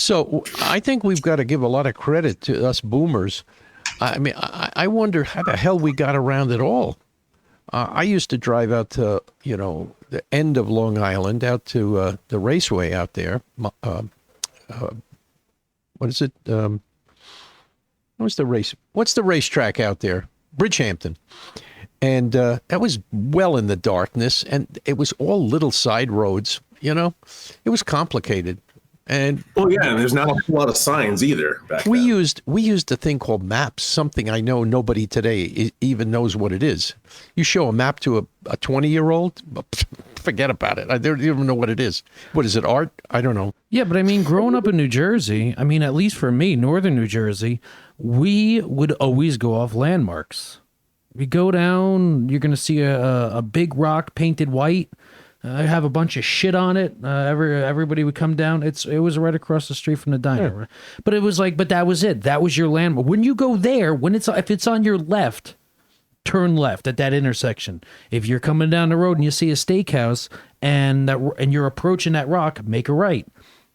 So I think we've got to give a lot of credit to us boomers. I mean, I wonder how the hell we got around it all. I used to drive out to, the end of Long Island, out to the raceway out there. What is it? What's the racetrack out there? Bridgehampton. And that was well in the darkness, and it was all little side roads, It was complicated. And and there's not a lot of signs either. We used a thing called maps, something I know nobody today even knows what it is. You show a map to a 20-year-old, forget about it. They don't even know what it is. What is it, art? I don't know. Yeah, but I mean, growing up in New Jersey, I mean, at least for me, northern New Jersey, we would always go off landmarks. We go down, you're going to see a big rock painted white. I have a bunch of shit on it. Everybody would come down. It was right across the street from the diner. Yeah. But it was but that was it. That was your landmark. When you go there, if it's on your left, turn left at that intersection. If you're coming down the road and you see a steakhouse and you're approaching that rock, make a right.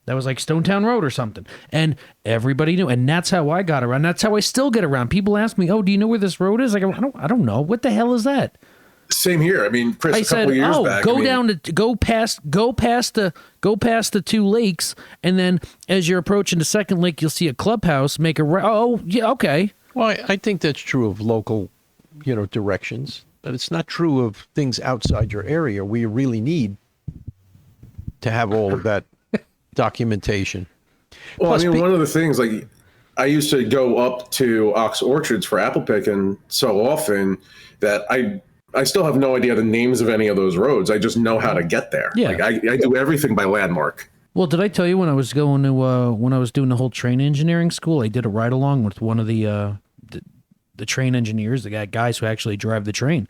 That was like Stonetown Road or something. And everybody knew. And that's how I got around. That's how I still get around. People ask me, "Oh, do you know where this road is?" I go, I don't know. What the hell is that? Same here. I mean, Chris, a couple years back. Go past the two lakes, and then as you're approaching the second lake, you'll see a clubhouse. Make a right. Oh, yeah, okay. Well, I think that's true of local, directions. But it's not true of things outside your area where you really need to have all of that documentation. Well, plus, one of the things, like, I used to go up to Ox Orchards for apple picking so often that I still have no idea the names of any of those roads. I just know how to get there. Yeah. Like I do everything by landmark. Well, did I tell you when I was going to when I was doing the whole train engineering school, I did a ride along with one of the train engineers, the guys who actually drive the train,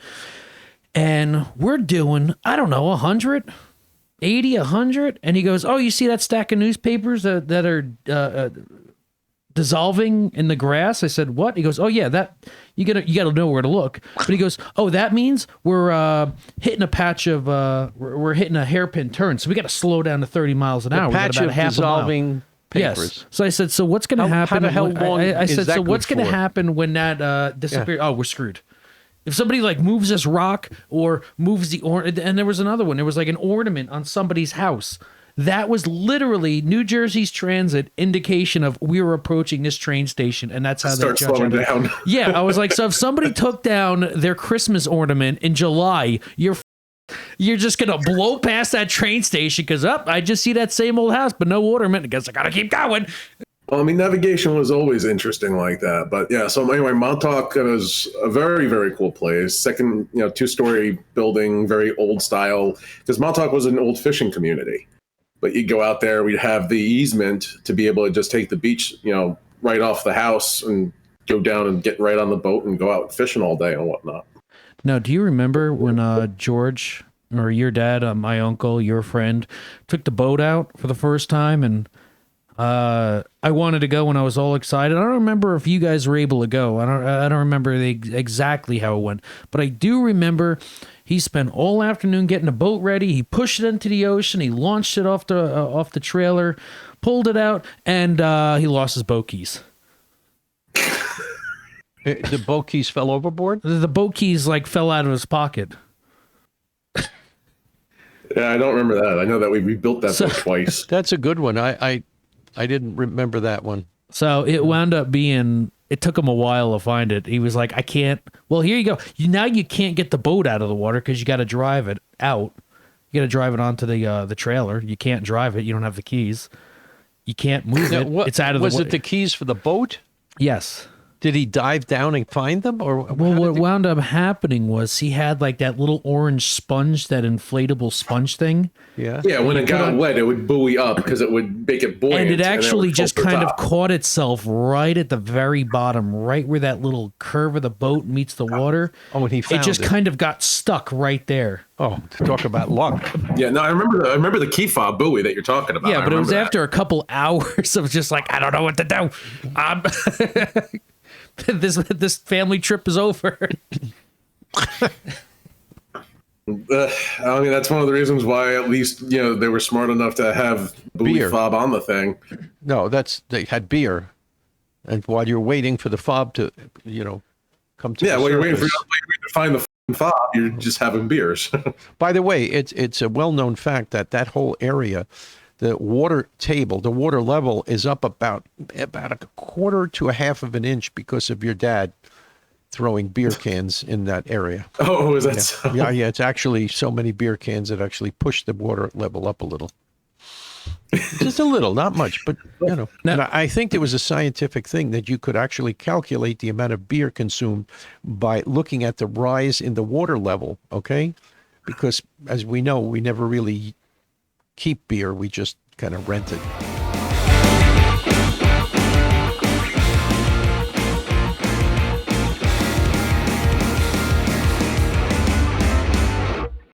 and we're doing 180, 100, and he goes, "Oh, you see that stack of newspapers that are dissolving in the grass?" I said, "What?" He goes, "Oh yeah, that you gotta know where to look." But he goes, "Oh, that means we're hitting a patch of we're hitting a hairpin turn, so we got to slow down to 30 miles an hour. A patch of dissolving papers." Yes. So I said, "So what's going to happen?" How long I is said, that "So what's good going to for?" happen when that disappears?" Yeah. Oh, we're screwed. If somebody like moves this rock or moves and there was another one. There was like an ornament on somebody's house. That was literally New Jersey's transit indication of we were approaching this train station, and that's how they start slowing down. Yeah, I was like, so if somebody took down their Christmas ornament in July, you're just gonna blow past that train station because I just see that same old house, but no ornament. I guess I gotta keep going. Well, I mean, navigation was always interesting like that. But yeah, so anyway, Montauk is a very, very cool place. Second, 2-story building, very old style, because Montauk was an old fishing community. But you go out there, we'd have the easement to be able to just take the beach, right off the house and go down and get right on the boat and go out fishing all day and whatnot. Now, do you remember when George or your dad, my uncle, your friend, took the boat out for the first time? And I wanted to go when I was all excited. I don't remember if you guys were able to go. I don't remember exactly how it went. But I do remember he spent all afternoon getting the boat ready. He pushed it into the ocean. He launched it off the trailer, pulled it out, and he lost his boat keys. The boat keys fell overboard? The boat keys fell out of his pocket. Yeah, I don't remember that. I know that we rebuilt that boat twice. That's a good one. I didn't remember that one. So it wound up being, it took him a while to find it. He was like, I can't. Well, here you go. Now you can't get the boat out of the water because you got to drive it out. You got to drive it onto the trailer. You can't drive it. You don't have the keys. You can't move it. It's out of the water. Was it the keys for the boat? Yes. Did he dive down and find them? Or what wound up happening was he had that little orange sponge, that inflatable sponge thing. Yeah. Yeah, when it got wet, it would buoy up because it would make it buoyant. And it actually just kind of top. caught itself right at the very bottom, right where that little curve of the boat meets the water. Oh, and he found it. Just kind of got stuck right there. Oh, talk about luck. Yeah, no, I remember the key fob buoy that you're talking about. Yeah, but it was after a couple hours of just I don't know what to do. This family trip is over. I mean, that's one of the reasons why at least, they were smart enough to have buoy Beer. fob on the thing. No, they had beer, and while you're waiting for the fob to, come to Yeah, the while you're waiting surface. to find the fob, you're just having beers. By the way, it's a well-known fact that whole area, the water table, the water level is up about a quarter to a half of an inch because of your dad throwing beer cans in that area. Oh, is that so? Yeah, it's actually so many beer cans that actually push the water level up a little. Just a little, not much, but Now- And I think there was a scientific thing that you could actually calculate the amount of beer consumed by looking at the rise in the water level, okay? Because as we know, we never really keep beer, we just kind of rent it.